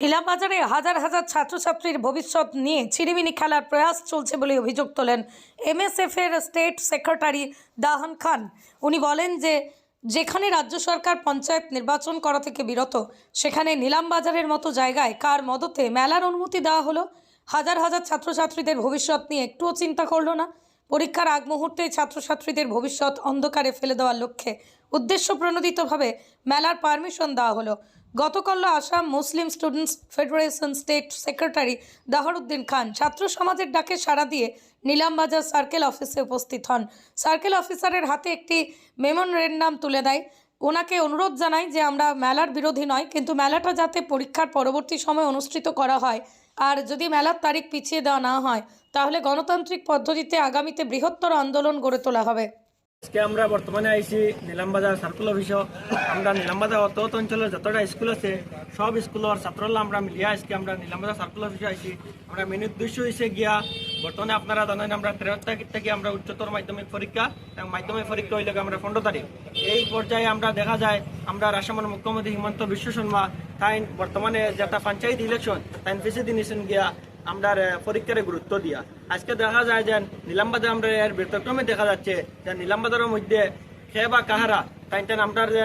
ইলামবাজারে হাজার হাজার ছাত্রছাত্রীর ভবিষ্যৎ নিয়ে ছিনিমিনি খেলার প্রয়াস চলছে বলে অভিযোগ তোলেন এমএসএফ এর স্টেট সেক্রেটারি দাহান খান। উনি বলেন যে যেখানে রাজ্য সরকার পঞ্চায়েত নির্বাচন করা থেকে বিরত, সেখানে নিলামবাজারের মতো জায়গায় কার মদতে মেলার অনুমতি দেওয়া হলো? হাজার হাজার ছাত্রছাত্রীদের ভবিষ্যৎ নিয়ে একটুও চিন্তা করলো না। পরীক্ষার আগ মুহূর্তে ছাত্রছাত্রীদের ভবিষ্যৎ অন্ধকারে ফেলে দেওয়ার লক্ষ্যে উদ্দেশ্য প্রণোদিতভাবে মেলার পারমিশন দেওয়া হলো। গতকাল আসাম মুসলিম স্টুডেন্টস ফেডারেশন স্টেট সেক্রেটারি দাহারউদ্দিন খান ছাত্র সমাজের ডাকে সাড়া দিয়ে নিলামবাজার সার্কেল অফিসে উপস্থিত হন। সার্কেল অফিসারের হাতে একটি মেমোরেন্ডাম তুলে দেয়। ওনাকে অনুরোধ জানাই যে আমরা মেলার বিরোধী নয়, কিন্তু মেলাটা যাতে পরীক্ষার পরবর্তী সময় অনুষ্ঠিত করা হয়, আর যদি মেলার তারিখ পিছিয়ে দেওয়া না হয় তাহলে গণতান্ত্রিক পদ্ধতিতে আগামীতে বৃহত্তর আন্দোলন গড়ে তোলা হবে। আজকে আমরা বর্তমানে আইছি নিলামবাজার সার্কুল অফিস। আমরা নিলামবাজার অত অঞ্চলের যতটা স্কুল আছে সব স্কুলের ছাত্ররা আমরা মিলিয়ে আজকে আমরা নিলামবাজার সার্কুল অফিসে আইছি। আমরা মেন উদ্দেশ্য হয়েছে গিয়া বর্তমানে আপনারা জানেন আমরা 13 তারিখ থেকে আমরা উচ্চতর মাধ্যমিক পরীক্ষা এবং মাধ্যমিক পরীক্ষা হইলে আমরা 15 তারিখ। এই পর্যায়ে আমরা দেখা যায় আমরা আসামের মুখ্যমন্ত্রী হিমন্ত বিশ্ব শর্মা তাই বর্তমানে যেটা পঞ্চায়েত ইলেকশন তাই পিছিয়ে দিয়েছেন গিয়া আমরা পরীক্ষার গুরুত্ব দিয়া। আজকে দেখা যায় যে নিলামবাজার আমরা এর ব্যতিক্রমে দেখা যাচ্ছে যে নিলামবাজারের মধ্যে খে বা কাহারা তাই আমরা যে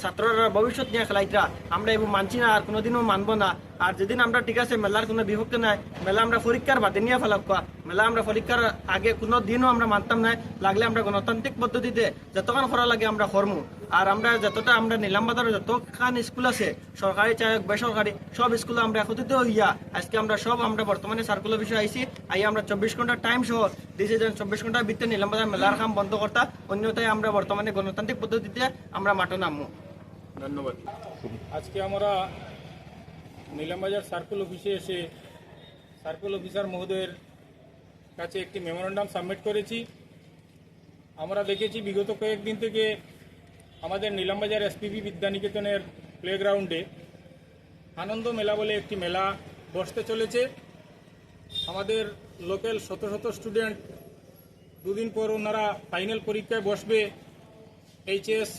ছাত্ররা ভবিষ্যৎ নিয়ে খেলাইতরা আমরা এবার মানছি না, আর কোনোদিনও মানবো না। আর যেদিন আমরা ঠিক আছে মেলার কোনো বিভক্তি নাই, মেলা আমরা পরীক্ষার বাদে নিয়ে ফেলাক, মেলা আমরা পরীক্ষার আগে কোনো দিনও আমরা মানতাম না। লাগলে আমরা গণতান্ত্রিক পদ্ধতিতে যতক্ষণ করা লাগে আমরা করমু। আর আমরা যতটা আমরা নিলামবাজারের যতখান স্কুল আছে সরকারি চাই হোক বেসরকারি সব স্কুলে আমরা একত্রিত হইয়া আজকে আমরা সব আমরা বর্তমানে সার্কুল অফিসে আইসি। আই আমরা 24 ঘন্টা টাইম সহ দিয়েছি যে 24 ঘন্টার ভিতরে নিলামবাজার মেলার কাম বন্ধ করতা, অন্যথায় আমরা বর্তমানে গণতান্ত্রিক পদ্ধতিতে আমরা মাঠে নামবো। ধন্যবাদ। আজকে আমরা নিলামবাজার সার্কুল অফিসে এসে সার্কুল অফিসার মহোদয়ের কাছে একটি মেমোরেন্ডাম সাবমিট করেছি। আমরা দেখেছি বিগত কয়েকদিন থেকে আমাদের নিলামবাজার এসপিবি বিদ্যানিকেতনের প্লেগ্রাউন্ডে আনন্দ মেলা বলে একটি মেলা বসতে চলেছে। আমাদের লোকাল শত শত স্টুডেন্ট দুদিন পর ওনারা ফাইনাল পরীক্ষায় বসবে। এইচএস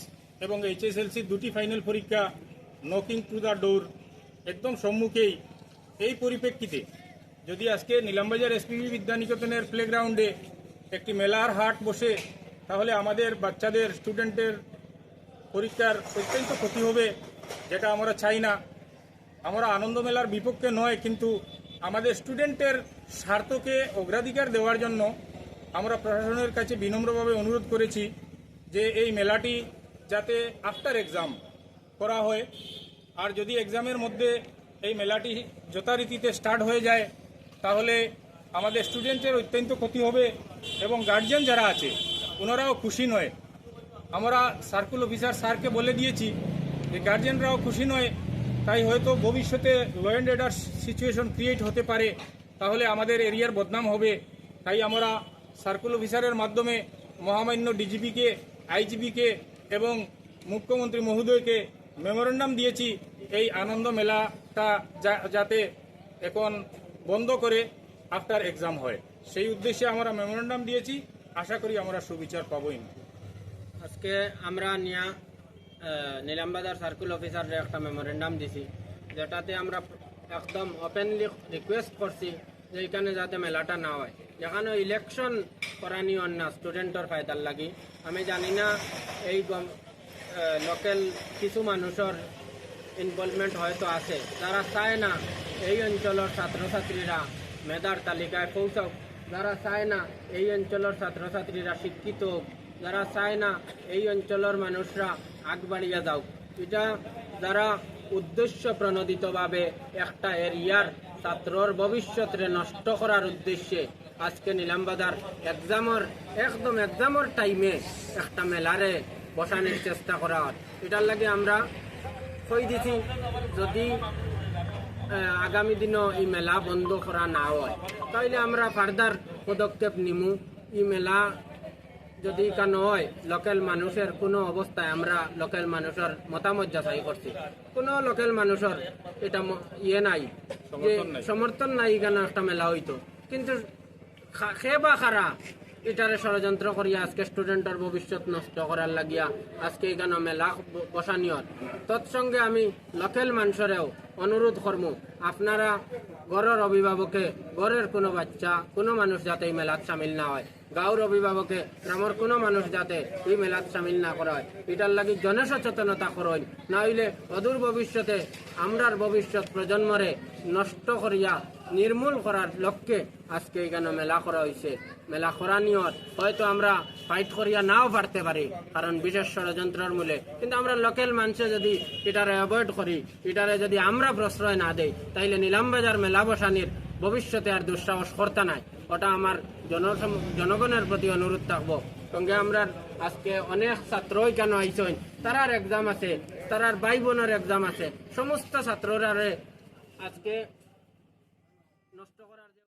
এবং এইচএসএলসি দুটি ফাইনাল পরীক্ষা নকিং টু দ্য ডোর একদম সম্মুখেই। এই পরিপ্রেক্ষিতে যদি আজকে নিলামবাজার এসপিবি বিদ্যানিকেতনের প্লেগ্রাউন্ডে একটি মেলার হাট বসে তাহলে আমাদের বাচ্চাদের স্টুডেন্টের পরীক্ষার অত্যন্ত ক্ষতি হবে, যেটা আমরা চাই না। আমরা আনন্দ মেলার বিপক্ষে নয়, কিন্তু আমাদের স্টুডেন্টের স্বার্থকে অগ্রাধিকার দেওয়ার জন্য আমরা প্রশাসনের কাছে বিনম্রভাবে অনুরোধ করেছি যে এই মেলাটি যাতে আফটার এক্সাম করা হয়। আর যদি এক্সামের মধ্যে এই মেলাটি যথারীতিতে স্টার্ট হয়ে যায় তাহলে আমাদের স্টুডেন্টের অত্যন্ত ক্ষতি হবে এবং গার্জিয়ান যারা আছে ওনারাও খুশি নয়। আমরা সার্কুল অফিসার স্যারকে বলে দিয়েছি যে গার্জিয়ানরাও খুশি নয়, তাই হয়তো ভবিষ্যতে law and order situation create হতে পারে, তাহলে আমাদের এরিয়ার বদনাম হবে। তাই আমরা সার্কুল অফিসারের মাধ্যমে মহামান্য ডিজিপিকে, আইজিপিকে এবং মুখ্যমন্ত্রী মহোদয়কে মেমোরেন্ডাম দিয়েছি এই আনন্দ মেলাটা যাতে এখন বন্ধ করে আফটার এক্সাম হয়, সেই উদ্দেশ্যে আমরা মেমোরেন্ডাম দিয়েছি। আশা করি আমরা সুবিচার পাবই। আজকে আমরা নিলামবাজার সার্কুল অফিসারের একটা মেমোরেন্ডাম দিছি, যেটাতে আমরা একদম ওপেনলি রিকোয়েস্ট করছি যে এখানে যাতে মেলাটা না হয়। যেখানে ইলেকশন করানি অন্য স্টুডেন্টর ফায়দার লাগি। আমি জানি না এই লোকাল কিছু মানুষের ইনভলভমেন্ট হয়তো আছে, যারা চায় না এই অঞ্চলের ছাত্রছাত্রীরা মেধার তালিকায় পৌঁছাক, যারা চায় না এই অঞ্চলের ছাত্রছাত্রীরা শিক্ষিত হোক, যারা চায় না এই অঞ্চলের মানুষরা আগবাড়িয়া যাও। এটা যারা উদ্দেশ্য প্রণোদিতভাবে একটা এরিয়ার ছাত্রর ভবিষ্যতে নষ্ট করার উদ্দেশ্যে আজকে নিলামবাজার এক্সামের টাইমে একটা মেলারে বসানোর চেষ্টা করা হয়। এটার লাগে আমরা কই দিছি যদি আগামী দিনও এই মেলা বন্ধ করা না হয় তাহলে আমরা ফার্দার পদক্ষেপ নিমু। এই মেলা যদি কেন হয় লোকাল মানুষের কোনো অবস্থায় আমরা লোকাল মানুষের মতামত যাচাই করছি, কোনো লোকাল মানুষের এটা নাই, সমর্থন নাই কেন একটা মেলা হইতো। কিন্তু খে বা খারা এটারে ষড়যন্ত্র করিয়া আজকে স্টুডেন্টের ভবিষ্যৎ নষ্ট করার লাগিয়া আজকে এখানে মেলা বসানিয়র। তৎসঙ্গে আমি লোকাল মানুষেরও অনুরোধ করমু, আপনারা ঘরের অভিভাবকে ঘরের কোনো বাচ্চা কোনো মানুষ যাতে এই মেলাত সামিল না হয়, গাঁওর অভিভাবকে গ্রামের কোনো মানুষ যাতে এই মেলাত সামিল না করা হয়, এটার লাগি জনসচেতনতা করেন। না হইলে অদূর ভবিষ্যতে আমরার ভবিষ্যৎ প্রজন্মরে নষ্ট করিয়া নির্মূল করার লক্ষ্যে আজকে এখানে মেলা করা হয়েছে। মেলা করা নিয়ত হয়তো আমরা ফাইট করিয়া নাও পারতে পারি, কারণ বিশেষ ষড়যন্ত্রের মূলে, কিন্তু আমরা লোকাল মানুষে যদি এটারে অ্যাভয়েড করি, এটারে যদি আমরা প্রশ্রয় না দেই, তাইলে নিলামবাজার মেলা বসানির ভবিষ্যতে আর দুঃসাহস করতে নাই। ওটা আমার জনগণের প্রতি অনুরোধ থাকবো। সঙ্গে আমরা আজকে অনেক ছাত্রই কেন আইসেন, তারার এক্সাম আছে, তারার ভাই বোনের এক্সাম আছে, সমস্ত ছাত্ররা আজকে